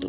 2।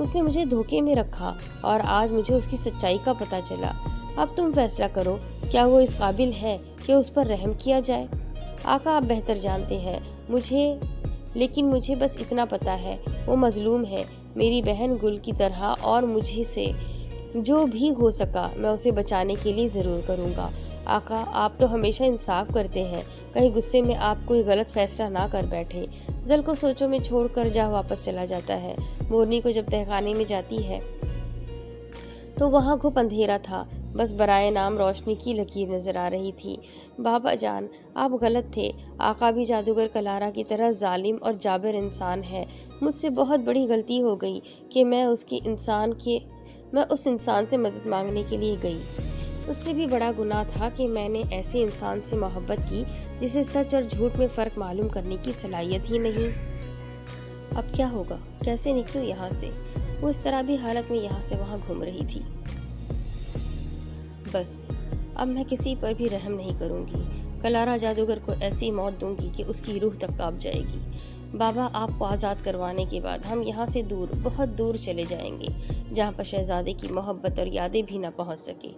اس نے مجھے دھوکے میں رکھا اور آج مجھے اس کی سچائی کا پتہ چلا۔ اب تم فیصلہ کرو، کیا وہ اس قابل ہے کہ اس پر رحم کیا جائے؟ آقا آپ بہتر جانتے ہیں لیکن مجھے بس اتنا پتہ ہے، وہ مظلوم ہے، میری بہن گل کی طرح، اور مجھے سے جو بھی ہو سکا میں اسے بچانے کے لیے ضرور کروں گا۔ آقا آپ تو ہمیشہ انصاف کرتے ہیں، کہیں غصے میں آپ کوئی غلط فیصلہ نہ کر بیٹھے۔ زل کو سوچوں میں چھوڑ کر جہاں واپس چلا جاتا ہے۔ مورنی کو جب تہخانے میں جاتی ہے تو وہاں گھپ اندھیرا تھا، بس برائے نام روشنی کی لکیر نظر آ رہی تھی۔ بابا جان آپ غلط تھے، آقا بھی جادوگر کلارا کی طرح ظالم اور جابر انسان ہے۔ مجھ سے بہت بڑی غلطی ہو گئی کہ میں اس انسان سے مدد مانگنے کے لیے گئی۔ اس سے بھی بڑا گناہ تھا کہ میں نے ایسے انسان سے محبت کی جسے سچ اور جھوٹ میں فرق معلوم کرنے کی صلاحیت ہی نہیں۔ اب کیا ہوگا؟ کیسے نکلوں یہاں سے؟ وہ اس طرح بھی حالت میں یہاں سے وہاں گھوم رہی تھی۔ بس اب میں کسی پر بھی رحم نہیں کروں گی۔ کلارا جادوگر کو ایسی موت دوں گی کہ اس کی روح تک کانپ جائے گی۔ بابا آپ کو آزاد کروانے کے بعد ہم یہاں سے دور، بہت دور چلے جائیں گے، جہاں پر شہزادے کی محبت اور یادیں بھی نہ پہنچ سکے۔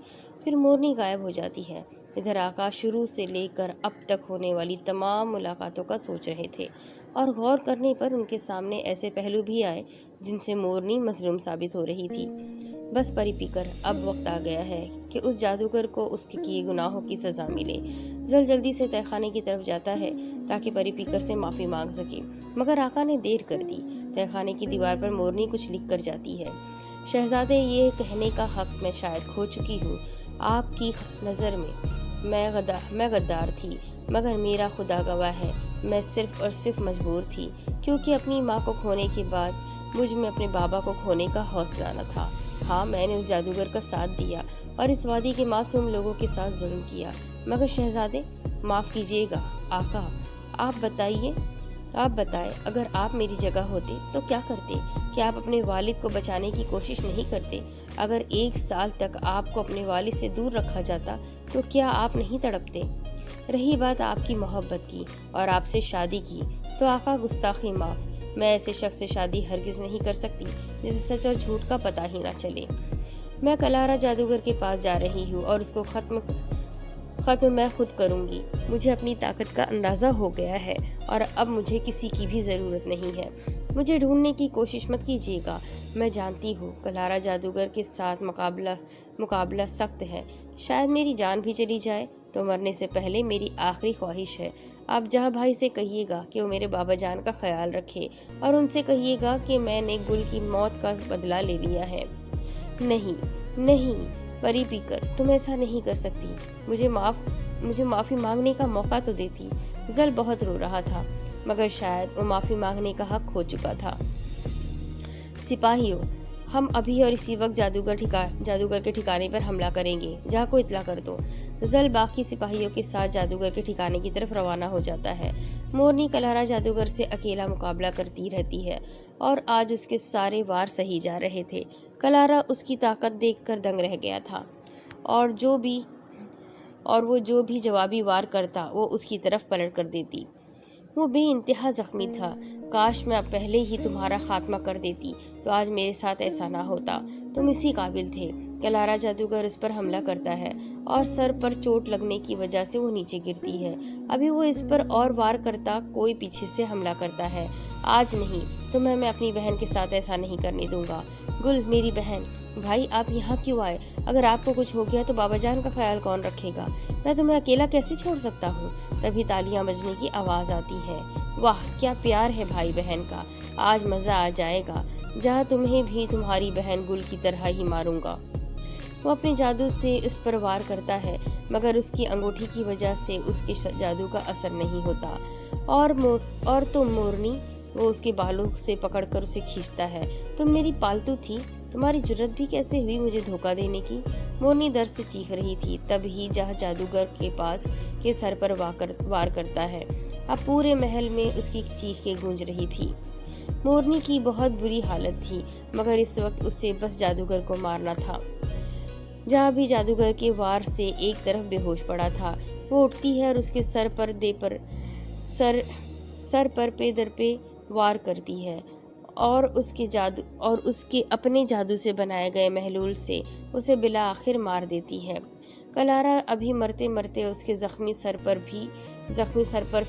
پھر مورنی غائب ہو جاتی ہے۔ ادھر آقا شروع سے لے کر اب تک ہونے والی تمام ملاقاتوں کا سوچ رہے تھے، اور غور کرنے پر ان کے سامنے ایسے پہلو بھی آئے جن سے مورنی مظلوم ثابت ہو رہی تھی۔ بس پری پیکر، اب وقت آ گیا ہے کہ اس جادوگر کو اس کے کیے گناہوں کی سزا ملے۔ زل جلدی سے تہخانے کی طرف جاتا ہے تاکہ پری پیکر سے معافی مانگ سکے، مگر آقا نے دیر کر دی۔ تہخانے کی دیوار پر مورنی کچھ لکھ کر جاتی ہے۔ شہزادے، یہ کہنے کا حق میں شاید کھو چکی ہوں۔ آپ کی نظر میں غدار تھی، مگر میرا خدا گواہ ہے میں صرف اور صرف مجبور تھی، کیونکہ اپنی ماں کو کھونے کے بعد مجھ میں اپنے بابا کو کھونے کا حوصلہ نہ تھا۔ ہاں، میں نے اس جادوگر کا ساتھ دیا اور اس وادی کے معصوم لوگوں کے ساتھ ظلم کیا، مگر شہزادے معاف کیجیے گا۔ آقا آپ بتائیں، اگر آپ میری جگہ ہوتے تو کیا کرتے؟ کیا آپ اپنے والد کو بچانے کی کوشش نہیں کرتے؟ اگر 1 سال تک آپ کو اپنے والد سے دور رکھا جاتا تو کیا آپ نہیں تڑپتے؟ رہی بات آپ کی محبت کی اور آپ سے شادی کی، تو آقا گستاخی معاف، میں ایسے شخص سے شادی ہرگز نہیں کر سکتی جسے سچ اور جھوٹ کا پتہ ہی نہ چلے۔ میں کلارا جادوگر کے پاس جا رہی ہوں اور اس کو ختم میں خود کروں گی۔ مجھے اپنی طاقت کا اندازہ ہو گیا ہے اور اب مجھے کسی کی بھی ضرورت نہیں ہے۔ مجھے ڈھونڈنے کی کوشش مت کیجیے گا۔ میں جانتی ہوں کلارا جادوگر کے ساتھ مقابلہ سخت ہے، شاید میری جان بھی چلی جائے تو مرنے سے پہلے میری آخری خواہش ہے، آپ جہاں بھائی سے کہیے گا کہ وہ میرے بابا جان کا خیال رکھے، اور ان سے کہیے گا کہ میں نے گل کی موت کا بدلہ لے لیا ہے۔ نہیں پری پیکر، تم ایسا نہیں کر سکتی۔ مجھے معافی مانگنے کا موقع تو دیتی۔ زل بہت رو رہا تھا، مگر شاید وہ معافی مانگنے کا حق کھو چکا تھا۔ سپاہیوں، ہم ابھی اور اسی وقت جادوگر کے ٹھکانے پر حملہ کریں گے، جہاں کو اطلاع کر دو۔ زل باقی سپاہیوں کے ساتھ جادوگر کے ٹھکانے کی طرف روانہ ہو جاتا ہے۔ مورنی کلارا جادوگر سے اکیلا مقابلہ کرتی رہتی ہے، اور آج اس کے سارے وار صحیح جا رہے تھے۔ کلارا اس کی طاقت دیکھ کر دنگ رہ گیا تھا، اور وہ جو بھی جوابی وار کرتا وہ اس کی طرف پلٹ کر دیتی۔ وہ بے انتہا زخمی تھا۔ کاش میں اب پہلے ہی تمہارا خاتمہ کر دیتی تو آج میرے ساتھ ایسا نہ ہوتا۔ تم اسی قابل تھے۔ کلارا جادوگر اس پر حملہ کرتا ہے اور سر پر چوٹ لگنے کی وجہ سے وہ نیچے گرتی ہے۔ ابھی وہ اس پر اور وار کرتا کوئی پیچھے سے حملہ کرتا ہے۔ آج نہیں تو میں اپنی بہن کے ساتھ ایسا نہیں کرنے دوں گا۔ گل میری بہن، بھائی آپ یہاں کیوں آئے؟ اگر آپ کو کچھ ہو گیا تو بابا جان کا خیال کون رکھے گا؟ میں تمہیں اکیلا کیسے چھوڑ سکتا ہوں؟ تبھی تالیاں بجنے کی آواز آتی ہے۔ واہ کیا پیار ہے بھائی بہن کا، آج مزہ آ جائے گا، جہاں تمہیں بھی تمہاری بہن گل کی طرح ہی ماروں گا۔ وہ اپنے جادو سے اس پر وار کرتا ہے، مگر اس کی انگوٹھی کی وجہ سے اس کے جادو کا اثر نہیں ہوتا، اور تم مورنی، وہ اس کے بالوں سے پکڑ کر اسے کھینچتا ہے۔ تم میری پالتو تھی، تمہاری جرت بھی کیسے ہوئی مجھے دھوکہ دینے کی؟ مورنی درد سے چیخ رہی تھی، تب ہی جہاں جادوگر کے پاس کے سر پر وار کرتا ہے۔ اب پورے محل میں اس کی چیخیں گونج رہی تھی۔ مورنی کی بہت بری حالت تھی، مگر اس وقت اسے بس جادوگر کو مارنا تھا۔ جہاں بھی جادوگر کے وار سے ایک طرف بے ہوش پڑا تھا، وہ اٹھتی ہے اور اس کے سر پر پے در پے وار کرتی ہے، اور اس کے اپنے جادو سے بنائے گئے محلول سے اسے بالآخر مار دیتی ہے۔ کلارا ابھی مرتے مرتے اس کے زخمی سر پر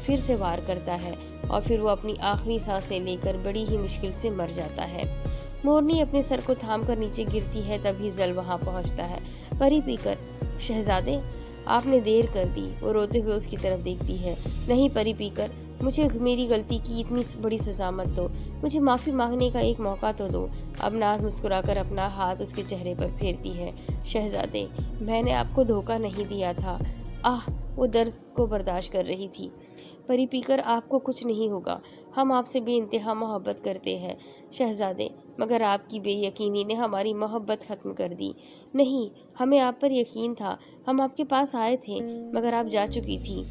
پھر سے وار کرتا ہے اور پھر وہ اپنی آخری سانسیں لے کر بڑی ہی مشکل سے مر جاتا ہے۔ مورنی اپنے سر کو تھام کر نیچے گرتی ہے، تبھی زل وہاں پہنچتا ہے۔ پری پیکر، شہزادے، آپ نے دیر کر دی۔ وہ روتے ہوئے اس کی طرف دیکھتی ہے۔ نہیں پری پیکر، مجھے میری غلطی کی اتنی بڑی سزا مت دو، مجھے معافی مانگنے کا ایک موقع تو دو۔ اب ناز مسکرا کر اپنا ہاتھ اس کے چہرے پر پھیرتی ہے۔ شہزادے، میں نے آپ کو دھوکہ نہیں دیا تھا۔ وہ درد کو برداشت کر رہی تھی۔ پری پیکر، آپ کو کچھ نہیں ہوگا، ہم آپ سے بے انتہا محبت کرتے ہیں۔ شہزادے، مگر آپ کی بے یقینی نے ہماری محبت ختم کر دی۔ نہیں، ہمیں آپ پر یقین تھا، ہم آپ کے پاس آئے تھے، مگر آپ جا چکی تھی۔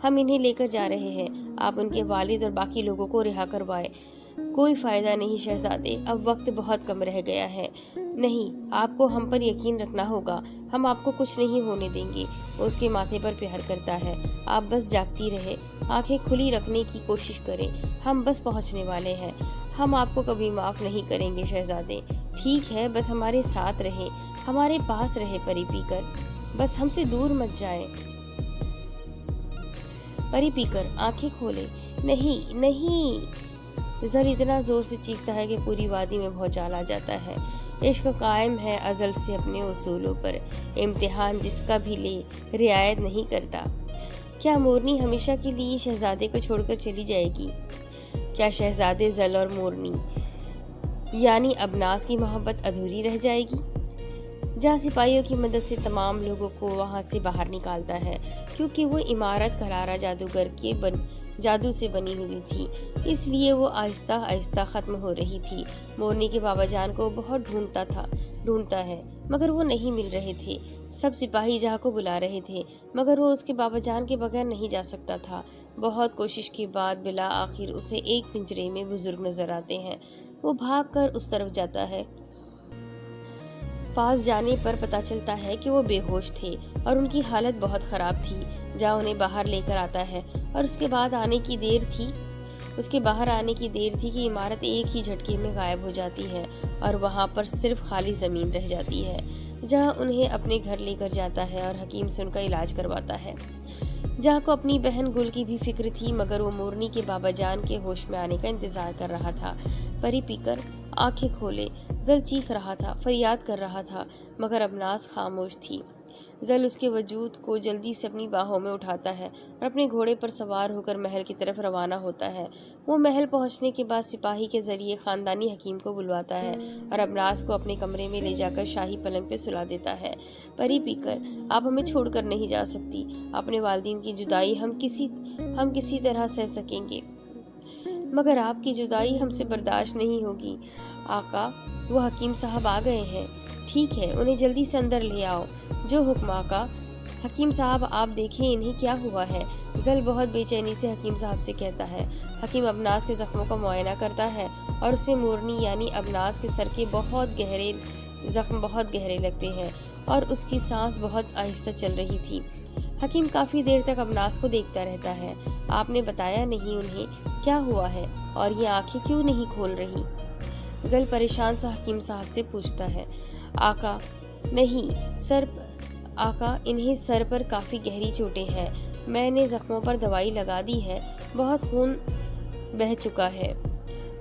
ہم انہیں لے کر جا رہے ہیں۔ آپ ان کے والد اور باقی لوگوں کو رہا کروائے۔ کوئی فائدہ نہیں شہزادے، اب وقت بہت کم رہ گیا ہے۔ نہیں، آپ کو ہم پر یقین رکھنا ہوگا، ہم آپ کو کچھ نہیں ہونے دیں گے۔ وہ اس کے ماتھے پر پیار کرتا ہے۔ آپ بس جاگتی رہے، آنکھیں کھلی رکھنے کی کوشش کریں، ہم بس پہنچنے والے ہیں۔ ہم آپ کو کبھی معاف نہیں کریں گے شہزادے۔ ٹھیک ہے، بس ہمارے ساتھ رہے، ہمارے پاس رہے پری پیکر، بس ہم سے دور مت جائیں۔ پری پیکر آنکھیں کھولے۔ نہیں نہیں، زل اتنا زور سے چیختا ہے کہ پوری وادی میں بھونچال آ جاتا ہے۔ عشق قائم ہے ازل سے اپنے اصولوں پر، امتحان جس کا بھی لے رعایت نہیں کرتا۔ کیا مورنی ہمیشہ کے لیے شہزادے کو چھوڑ کر چلی جائے گی؟ کیا شہزادے زل اور مورنی یعنی ابناس کی محبت ادھوری رہ جائے گی؟ سپاہیوں کی مدد سے تمام لوگوں کو وہاں سے باہر نکالتا ہے، کیونکہ وہ عمارت کلارا جادوگر کے جادو سے بنی ہوئی تھی، اس لیے وہ آہستہ آہستہ ختم ہو رہی تھی۔ مورنی کے بابا جان کو بہت ڈھونڈتا ہے، مگر وہ نہیں مل رہے تھے۔ سب سپاہی جہاں کو بلا رہے تھے، مگر وہ اس کے بابا جان کے بغیر نہیں جا سکتا تھا۔ بہت کوشش کے بعد بالآخر اسے ایک پنجرے میں بزرگ نظر آتے ہیں۔ وہ بھاگ کر اس طرف جاتا ہے۔ پاس جانے پر پتہ چلتا ہے کہ وہ بے ہوش تھے اور ان کی حالت بہت خراب تھی۔ انہیں باہر لے کر آتا ہے اور اس کے باہر آنے کی دیر تھی کہ عمارت ایک ہی جھٹکے میں غائب ہو جاتی ہے اور وہاں پر صرف خالی زمین رہ جاتی ہے، جہاں انہیں اپنے گھر لے کر جاتا ہے اور حکیم سے ان کا علاج کرواتا ہے۔ کو اپنی بہن گل کی بھی فکر تھی، مگر وہ مورنی کے بابا جان کے ہوش میں آنے کا انتظار کر رہا تھا۔ پری پیکر آنکھیں کھولے۔ زل چیخ رہا تھا، فریاد کر رہا تھا، مگر ابناس خاموش تھی۔ زل اس کے وجود کو جلدی سے اپنی باہوں میں اٹھاتا ہے اور اپنے گھوڑے پر سوار ہو کر محل کی طرف روانہ ہوتا ہے۔ وہ محل پہنچنے کے بعد سپاہی کے ذریعے خاندانی حکیم کو بلواتا ہے اور ابناس کو اپنے کمرے میں لے جا کر شاہی پلنگ پہ سلا دیتا ہے۔ پری پیکر، آپ ہمیں چھوڑ کر نہیں جا سکتی۔ اپنے والدین کی جدائی ہم کسی طرح سہ سکیں گے، مگر آپ کی جدائی ہم سے برداشت نہیں ہوگی۔ آقا، وہ حکیم صاحب آ گئے ہیں۔ ٹھیک ہے، انہیں جلدی سے اندر لے آؤ۔ جو حکم آقا۔ حکیم صاحب، آپ دیکھیں انہیں کیا ہوا ہے۔ زل بہت بے چینی سے حکیم صاحب سے کہتا ہے۔ حکیم ابناس کے زخموں کا معائنہ کرتا ہے اور اسے مورنی یعنی ابناس کے سر کے زخم بہت گہرے لگتے ہیں اور اس کی سانس بہت آہستہ چل رہی تھی۔ حکیم کافی دیر تک ابناس کو دیکھتا رہتا ہے۔ آپ نے بتایا نہیں انہیں کیا ہوا ہے اور یہ آنکھیں کیوں نہیں کھول رہی؟ زل پریشان سا حکیم صاحب سے پوچھتا ہے۔ آقا، انہیں سر پر کافی گہری چوٹیں ہیں۔ میں نے زخموں پر دوائی لگا دی ہے، بہت خون بہہ چکا ہے۔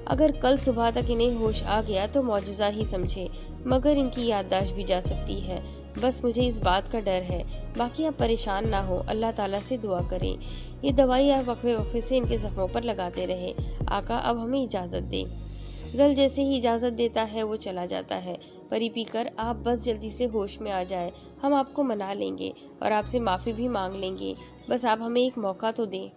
اگر کل صبح تک انہیں ہوش آ گیا تو معجزہ ہی سمجھے، مگر ان کی یادداشت بھی جا سکتی ہے۔ بس مجھے اس بات کا ڈر ہے۔ باقی آپ پریشان نہ ہو، اللہ تعالیٰ سے دعا کریں۔ یہ دوائی آپ وقفے وقفے سے ان کے زخموں پر لگاتے رہے۔ آقا، اب ہمیں اجازت دیں۔ زل جیسے ہی اجازت دیتا ہے وہ چلا جاتا ہے۔ پری پیکر، آپ بس جلدی سے ہوش میں آ جائیں، ہم آپ کو منا لیں گے اور آپ سے معافی بھی مانگ لیں گے، بس آپ ہمیں ایک موقع تو دیں۔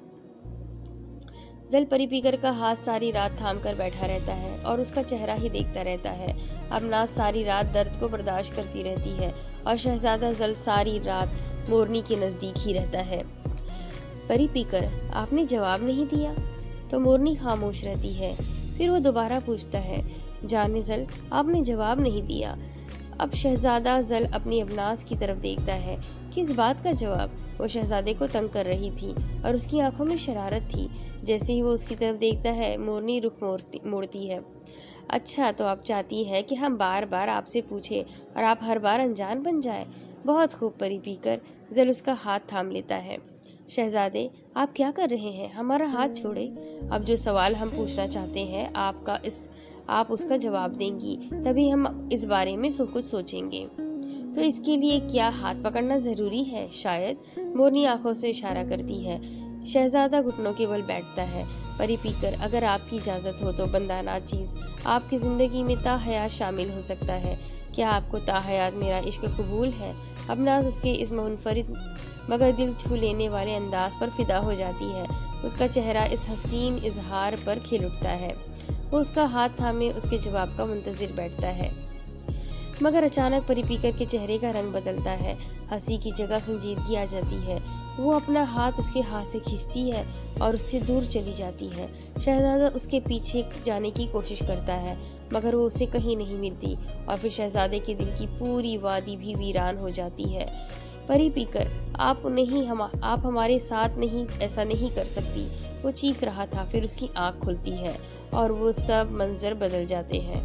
زل پری پیکر کا ہاتھ ساری رات تھام کر بیٹھا رہتا ہے اور اس کا چہرہ ہی دیکھتا رہتا ہے۔ ابناس ساری رات درد کو برداشت کرتی رہتی ہے اور شہزادہ زل ساری رات مورنی کے نزدیک ہی رہتا ہے۔ پری پیکر، آپ نے جواب نہیں دیا؟ تو مورنی خاموش رہتی ہے۔ پھر وہ دوبارہ پوچھتا ہے، جان زل، آپ نے جواب نہیں دیا؟ اب شہزادہ زل اپنی ابناس کی طرف دیکھتا ہے۔ کس بات کا جواب؟ وہ شہزادے کو تنگ کر رہی تھی اور اس کی آنکھوں میں شرارت تھی۔ جیسے ہی وہ اس کی طرف دیکھتا ہے مورنی رخ موڑتی ہے۔ اچھا، تو آپ چاہتی ہے کہ ہم بار بار آپ سے پوچھیں اور آپ ہر بار انجان بن جائیں؟ بہت خوب پری پی کر زل اس کا ہاتھ تھام لیتا ہے۔ شہزادے، آپ کیا کر رہے ہیں؟ ہمارا ہاتھ چھوڑے۔ اب جو سوال ہم پوچھنا چاہتے ہیں آپ اس کا جواب دیں گی، تبھی ہم اس بارے میں کچھ سوچیں گے۔ تو اس کے لیے کیا ہاتھ پکڑنا ضروری ہے؟ شاید۔ مورنی آنکھوں سے اشارہ کرتی ہے۔ شہزادہ گھٹنوں کے بل بیٹھتا ہے۔ پری پی کر، اگر آپ کی اجازت ہو تو بندہ ناچیز آپ کی زندگی میں تا حیات شامل ہو سکتا ہے۔ کیا آپ کو تا حیات میرا عشق قبول ہے؟ ابناز اس کے اس منفرد مگر دل چھو لینے والے انداز پر فدا ہو جاتی ہے۔ اس کا چہرہ اس حسین اظہار پر کھل اٹھتا ہے۔ وہ اس کا ہاتھ تھامے اس کے جواب کا منتظر بیٹھتا ہے، مگر اچانک پری پی کر کے چہرے کا رنگ بدلتا ہے۔ ہنسی کی جگہ سنجیدگی آ جاتی ہے۔ وہ اپنا ہاتھ اس کے ہاتھ سے کھینچتی ہے اور اس سے دور چلی جاتی ہے۔ شہزادہ اس کے پیچھے جانے کی کوشش کرتا ہے، مگر وہ اسے کہیں نہیں ملتی اور پھر شہزادے کے دل کی پوری وادی بھی ویران ہو جاتی ہے۔ پری پی کر، آپ ہمارے ساتھ ایسا نہیں کر سکتی، وہ چیخ رہا تھا۔ پھر اس کی آنکھ کھلتی ہے اور وہ سب منظر بدل جاتے ہیں۔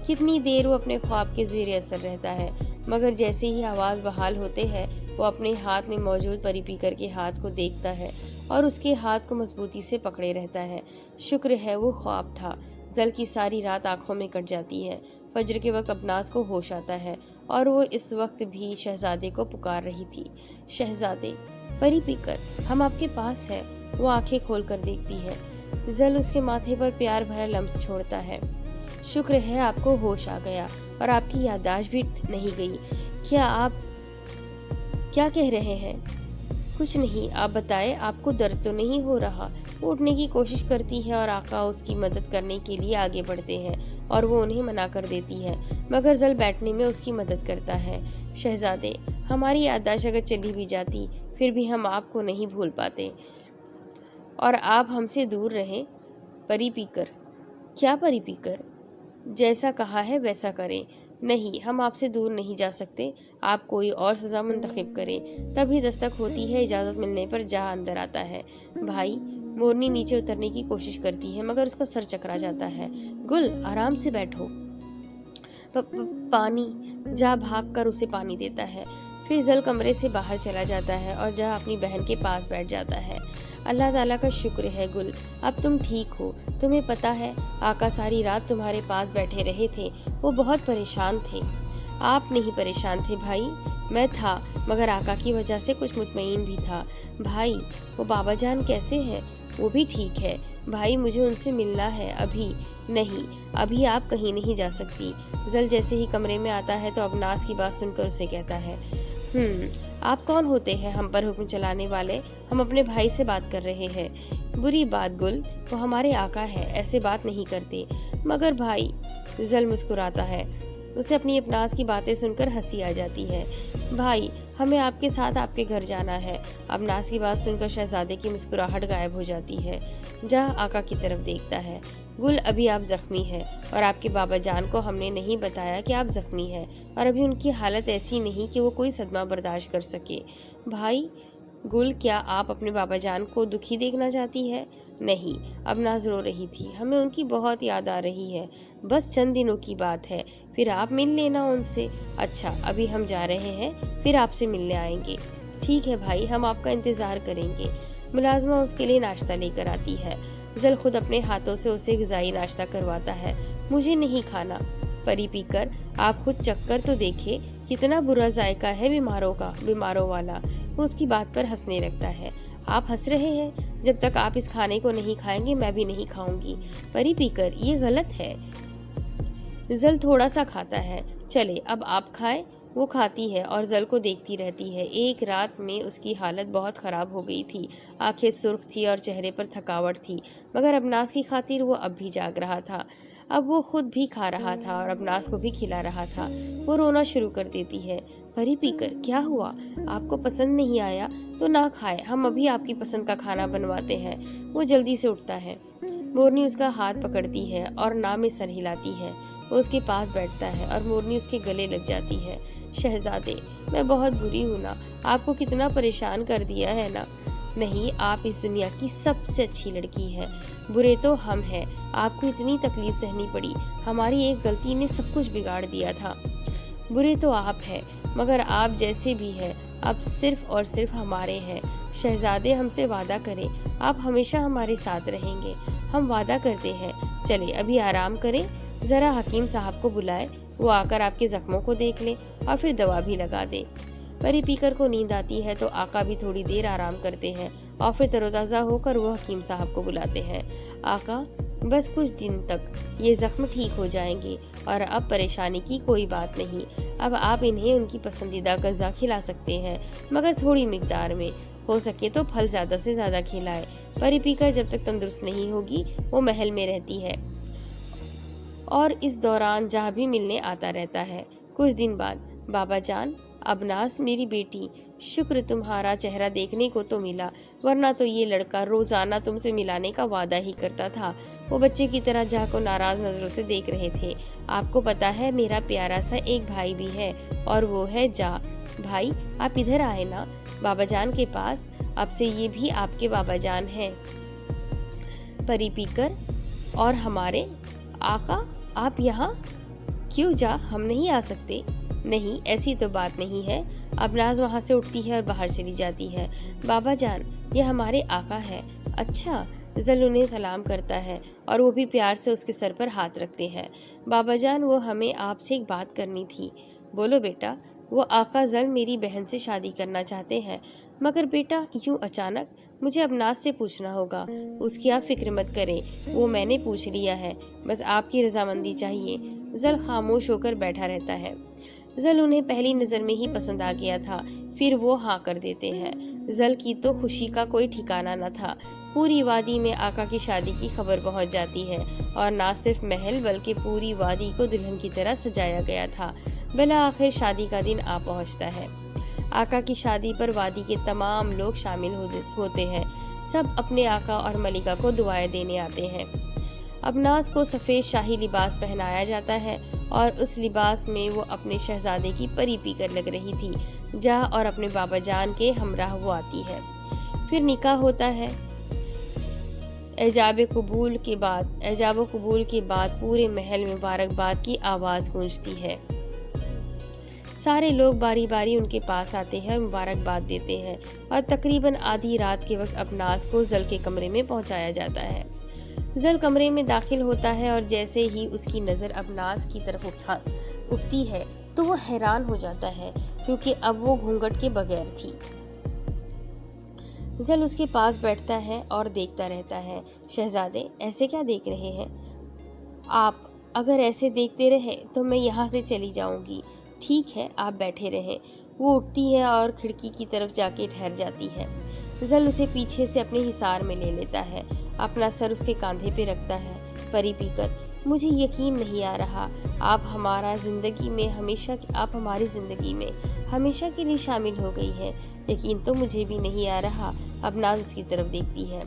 کتنی دیر وہ اپنے خواب کے زیر اثر رہتا ہے، مگر جیسے ہی آواز بحال ہوتے ہے وہ اپنے ہاتھ میں موجود پری پی کر کے ہاتھ کو دیکھتا ہے اور اس کے ہاتھ کو مضبوطی سے پکڑے رہتا ہے۔ شکر ہے وہ خواب تھا۔ زل کی ساری رات آنکھوں میں کٹ جاتی ہے۔ فجر کے وقت ابناز کو ہوش آتا ہے اور وہ اس وقت بھی شہزادے کو پکار رہی تھی۔ شہزادے، پری پی کر، ہم آپ کے پاس ہے۔ وہ آنکھیں کھول کر دیکھتی ہے۔ زل اس کے ماتھے پر پیار بھرا لمس چھوڑتا ہے۔ شکر ہے آپ کو ہوش آ گیا اور آپ کی یادداشت بھی نہیں گئی۔ کیا آپ کیا کہہ رہے ہیں؟ کچھ نہیں، آپ بتائیں، آپ کو درد تو نہیں ہو رہا؟ وہ اٹھنے کی کوشش کرتی ہے اور آقا اس کی مدد کرنے کے لیے آگے بڑھتے ہیں اور وہ انہیں منع کر دیتی ہے، مگر زل بیٹھنے میں اس کی مدد کرتا ہے۔ شہزادے، ہماری یادداشت اگر چلی بھی جاتی پھر بھی ہم آپ کو نہیں بھول پاتے اور آپ ہم سے دور رہیں۔ پری پی کر، کیا پری پی کر؟ جیسا کہا ہے ویسا کریں۔ نہیں، ہم آپ سے دور نہیں جا سکتے۔ آپ کوئی اور سزا منتخب کریں۔ تبھی دستک ہوتی ہے۔ اجازت ملنے پر جہاں اندر آتا ہے۔ بھائی، مورنی نیچے اترنے کی کوشش کرتی ہے مگر اس کا سر چکرا جاتا ہے۔ گل، آرام سے بیٹھو۔ پانی۔ جہاں بھاگ کر اسے پانی دیتا ہے۔ پھر زل کمرے سے باہر چلا جاتا ہے اور جہاں اپنی بہن کے پاس بیٹھ جاتا ہے۔ اللہ تعالیٰ کا شکر ہے گل، اب تم ٹھیک ہو۔ تمہیں پتہ ہے آقا ساری رات تمہارے پاس بیٹھے رہے تھے، وہ بہت پریشان تھے۔ آپ نہیں پریشان تھے بھائی، میں تھا، مگر آقا کی وجہ سے کچھ مطمئن بھی تھا۔ بھائی، وہ بابا جان کیسے ہیں؟ وہ بھی ٹھیک ہے بھائی، مجھے ان سے ملنا ہے۔ ابھی نہیں، ابھی آپ کہیں نہیں جا سکتی۔ زل جیسے ہی کمرے میں آتا ہے تو ابناس کی بات سن کر اسے کہتا ہے، آپ کون ہوتے ہیں ہم پر حکم چلانے والے؟ ہم اپنے بھائی سے بات کر رہے ہیں۔ بری بات گل، وہ ہمارے آقا ہے، ایسے بات نہیں کرتے۔ مگر بھائی، زل مسکراتا ہے۔ اسے اپنی ابناس کی باتیں سن کر ہنسی آ جاتی ہے۔ بھائی، ہمیں آپ کے ساتھ آپ کے گھر جانا ہے۔ ابناس کی بات سن کر شہزادے کی مسکراہٹ غائب ہو جاتی ہے، جہاں آقا کی طرف دیکھتا ہے۔ گل، ابھی آپ زخمی ہیں اور آپ کے بابا جان کو ہم نے نہیں بتایا کہ آپ زخمی ہیں اور ابھی ان کی حالت ایسی نہیں کہ وہ کوئی صدمہ برداشت کر سکے۔ بھائی گل، کیا آپ اپنے بابا جان کو دکھی دیکھنا چاہتی ہے؟ نہیں، ابناز رو رہی تھی، ہمیں ان کی بہت یاد آ رہی ہے، بس چند دنوں کی بات ہے، پھر آپ مل لینا ان سے۔ اچھا، ابھی ہم جا رہے ہیں، پھر آپ سے ملنے آئیں گے۔ ٹھیک ہے بھائی، ہم آپ کا انتظار کریں گے۔ ملازمہ اس کے لیے ناشتہ لے کر آتی ہے۔ زل خود اپنے ہاتھوں سے اسے غذائی ناشتہ کرواتا ہے۔ مجھے نہیں کھانا۔ پری پی کر، آپ خود چکھ کر تو دیکھے، کتنا برا ذائقہ ہے بیماروں والا۔ وہ اس کی بات پر ہنسنے لگتا ہے۔ آپ ہنس رہے ہیں؟ جب تک آپ اس کھانے کو نہیں کھائیں گے میں بھی نہیں کھاؤں گی۔ پری پی کر، یہ غلط ہے۔ زل تھوڑا سا کھاتا ہے۔ چلے اب آپ کھائیں۔ وہ کھاتی ہے اور زل کو دیکھتی رہتی ہے۔ ایک رات میں اس کی حالت بہت خراب ہو گئی تھی، آنکھیں سرخ تھی اور چہرے پر تھکاوٹ تھی، مگر ابناس کی خاطر وہ اب بھی جاگ رہا تھا۔ اب وہ خود بھی کھا رہا تھا اور ابناس کو بھی کھلا رہا تھا۔ وہ رونا شروع کر دیتی ہے۔ پری پی کر، کیا ہوا؟ آپ کو پسند نہیں آیا تو نہ کھائے، ہم ابھی آپ کی پسند کا کھانا بنواتے ہیں۔ وہ جلدی سے اٹھتا ہے۔ مورنی اس کا ہاتھ پکڑتی ہے اور نہ میں سر ہلاتی ہے۔ وہ اس کے پاس بیٹھتا ہے اور مورنی اس کے گلے لگ جاتی ہے۔ شہزادے، میں بہت بری ہوں نا، آپ کو کتنا پریشان کر دیا ہے نا۔ نہیں، آپ اس دنیا کی سب سے اچھی لڑکی ہے۔ برے تو ہم ہیں، آپ کو اتنی تکلیف سہنی پڑی، ہماری ایک غلطی نے سب کچھ بگاڑ دیا تھا۔ برے تو آپ ہیں، مگر آپ جیسے بھی ہیں اب صرف اور صرف ہمارے ہیں۔ شہزادے، ہم سے وعدہ کریں، آپ ہمیشہ ہمارے ساتھ رہیں گے۔ ہم وعدہ کرتے ہیں۔ چلے ابھی آرام کریں، ذرا حکیم صاحب کو بلائے، وہ آ کر آپ کے زخموں کو دیکھ لیں اور پھر دوا بھی لگا دے۔ پری پیکر کو نیند آتی ہے تو آقا بھی تھوڑی دیر آرام کرتے ہیں اور پھر تر و تازہ ہو کر وہ حکیم صاحب کو بلاتے ہیں۔ آقا، بس کچھ دن تک یہ زخم ٹھیک ہو جائیں گے اور اب پریشانی کی کوئی بات نہیں۔ اب آپ انہیں ان کی پسندیدہ غذا کھلا سکتے ہیں، مگر تھوڑی مقدار میں، ہو سکے تو پھل زیادہ سے زیادہ کھلائے۔ پری پیکر جب تک تندرست نہیں ہوگی وہ محل میں رہتی ہے اور اس دوران جہاں بھی ملنے آتا رہتا ہے۔ کچھ دن بعد، بابا جان، ابناس میری بیٹی، شکر تمہارا چہرہ دیکھنے کو تو ملا، ورنہ تو یہ لڑکا روزانہ تم سے ملانے کا وعدہ ہی کرتا تھا۔ وہ بچے کی طرح جہاں کو ناراض نظروں سے دیکھ رہے تھے۔ آپ کو پتا ہے میرا پیارا سا ایک بھائی بھی ہے اور وہ ہے جا۔ بھائی، آپ ادھر آئے نا بابا جان کے پاس، اب سے یہ بھی آپ کے بابا جان ہیں۔ پری پیکر اور ہمارے آقا، آپ یہاں کیوں؟ جا، ہم نہیں آ سکتے؟ نہیں، ایسی تو بات نہیں ہے۔ ابناز وہاں سے اٹھتی ہے اور باہر چلی جاتی ہے۔ بابا جان، یہ ہمارے آقا ہے۔ اچھا۔ زل انہیں سلام کرتا ہے اور وہ بھی پیار سے اس کے سر پر ہاتھ رکھتے ہیں۔ بابا جان، وہ ہمیں آپ سے ایک بات کرنی تھی۔ بولو بیٹا۔ وہ آقا زل میری بہن سے شادی کرنا چاہتے ہیں۔ مگر بیٹا یوں اچانک؟ مجھے ابناز سے پوچھنا ہوگا۔ اس کی آپ فکر مت کریں، وہ میں نے پوچھ لیا ہے، بس آپ کی رضامندی چاہیے۔ زل خاموش ہو کر بیٹھا رہتا ہے۔ زل انہیں پہلی نظر میں ہی پسند آ گیا تھا، پھر وہ ہاں کر دیتے ہیں۔ زل کی تو خوشی کا کوئی ٹھکانہ نہ تھا۔ پوری وادی میں آقا کی شادی کی خبر پہنچ جاتی ہے اور نہ صرف محل بلکہ پوری وادی کو دلہن کی طرح سجایا گیا تھا۔ بالآخر شادی کا دن آ پہنچتا ہے۔ آقا کی شادی پر وادی کے تمام لوگ شامل ہوتے ہیں۔ سب اپنے آقا اور ملکہ کو دعائیں دینے آتے ہیں۔ ابناز کو سفید شاہی لباس پہنایا جاتا ہے اور اس لباس میں وہ اپنے شہزادے کی پری پیکر لگ رہی تھی۔ جا اور اپنے بابا جان کے ہمراہ وہ آتی ہے۔ پھر نکاح ہوتا ہے۔ ایجاب و قبول کے بعد پورے محل میں مبارکباد کی آواز گونجتی ہے۔ سارے لوگ باری باری ان کے پاس آتے ہیں اور مبارکباد دیتے ہیں اور تقریباً آدھی رات کے وقت ابناز کو زل کے کمرے میں پہنچایا جاتا ہے۔ زل کمرے میں داخل ہوتا ہے اور جیسے ہی اس کی نظر ابناز کی طرف اٹھتی ہے تو وہ حیران ہو جاتا ہے، کیونکہ اب وہ گھونگھٹ کے بغیر تھی۔ زل اس کے پاس بیٹھتا ہے اور دیکھتا رہتا ہے۔ شہزادے، ایسے کیا دیکھ رہے ہیں آپ؟ اگر ایسے دیکھتے رہے تو میں یہاں سے چلی جاؤں گی۔ ٹھیک ہے، آپ بیٹھے رہیں۔ وہ اٹھتی ہے اور کھڑکی کی طرف جا کے ٹھہر جاتی ہے۔ زل اسے پیچھے سے اپنے حصار میں لے لیتا ہے، اپنا سر اس کے کاندھے پہ رکھتا ہے۔ پری پیکر، مجھے یقین نہیں آ رہا، آپ ہماری زندگی میں ہمیشہ کے لیے شامل ہو گئی ہے۔ یقین تو مجھے بھی نہیں آ رہا۔ ابناز اس کی طرف دیکھتی ہے۔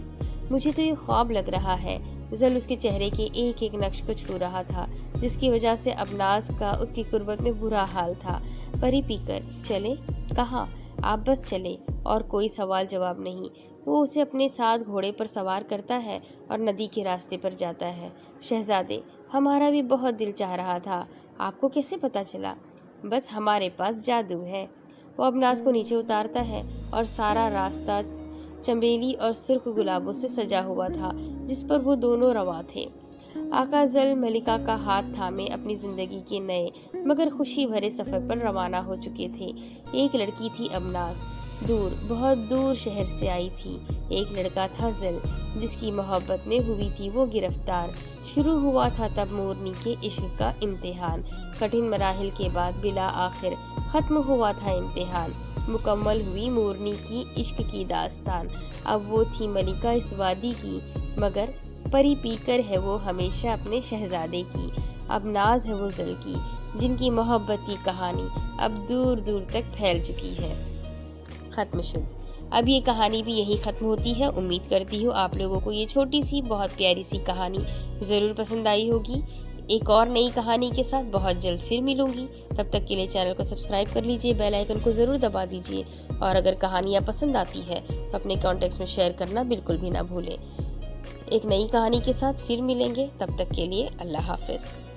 مجھے تو یہ خواب لگ رہا ہے۔ زل اس کے چہرے کے ایک ایک نقش کو چھو رہا تھا، جس کی وجہ سے ابناز کا اس کی قربت میں برا حال تھا۔ پری پیکر، چلے؟ کہاں؟ آپ بس چلے اور کوئی سوال جواب نہیں۔ وہ اسے اپنے ساتھ گھوڑے پر سوار کرتا ہے اور ندی کے راستے پر جاتا ہے۔ شہزادے، ہمارا بھی بہت دل چاہ رہا تھا، آپ کو کیسے پتا چلا؟ بس ہمارے پاس جادو ہے۔ وہ ابناز کو نیچے اتارتا ہے اور سارا راستہ چنبیلی اور سرخ گلابوں سے سجا ہوا تھا جس پر وہ دونوں رواں تھے۔ آقا زل ملکہ کا ہاتھ تھامے اپنی زندگی کے نئے مگر خوشی بھرے سفر پر روانہ ہو چکے تھے۔ ایک لڑکی تھی ابناز، دور، بہت دور شہر سے آئی تھی۔ ایک لڑکا تھا زل، جس کی محبت میں ہوئی تھی وہ گرفتار۔ شروع ہوا تھا تب مورنی کے عشق کا امتحان۔ کٹھن مراحل کے بعد بالآخر ختم ہوا تھا امتحان۔ مکمل ہوئی مورنی کی عشق کی داستان۔ اب وہ تھی ملکہ اس وادی کی، مگر پری پیکر ہے وہ ہمیشہ اپنے شہزادے کی۔ اب ناز ہے وہ زل کی، جن کی محبت کی کہانی اب دور دور تک پھیل چکی ہے۔ ختم شد۔ اب یہ کہانی بھی یہی ختم ہوتی ہے۔ امید کرتی ہوں آپ لوگوں کو یہ چھوٹی سی بہت پیاری سی کہانی ضرور پسند آئی ہوگی۔ ایک اور نئی کہانی کے ساتھ بہت جلد پھر ملوں گی۔ تب تک کے لیے چینل کو سبسکرائب کر لیجئے، بیل آئیکن کو ضرور دبا دیجئے، اور اگر کہانیاں پسند آتی ہے تو اپنے کانٹیکٹس میں شیئر کرنا بالکل بھی نہ بھولیں۔ ایک نئی کہانی کے ساتھ پھر ملیں گے، تب تک کے لیے اللہ حافظ۔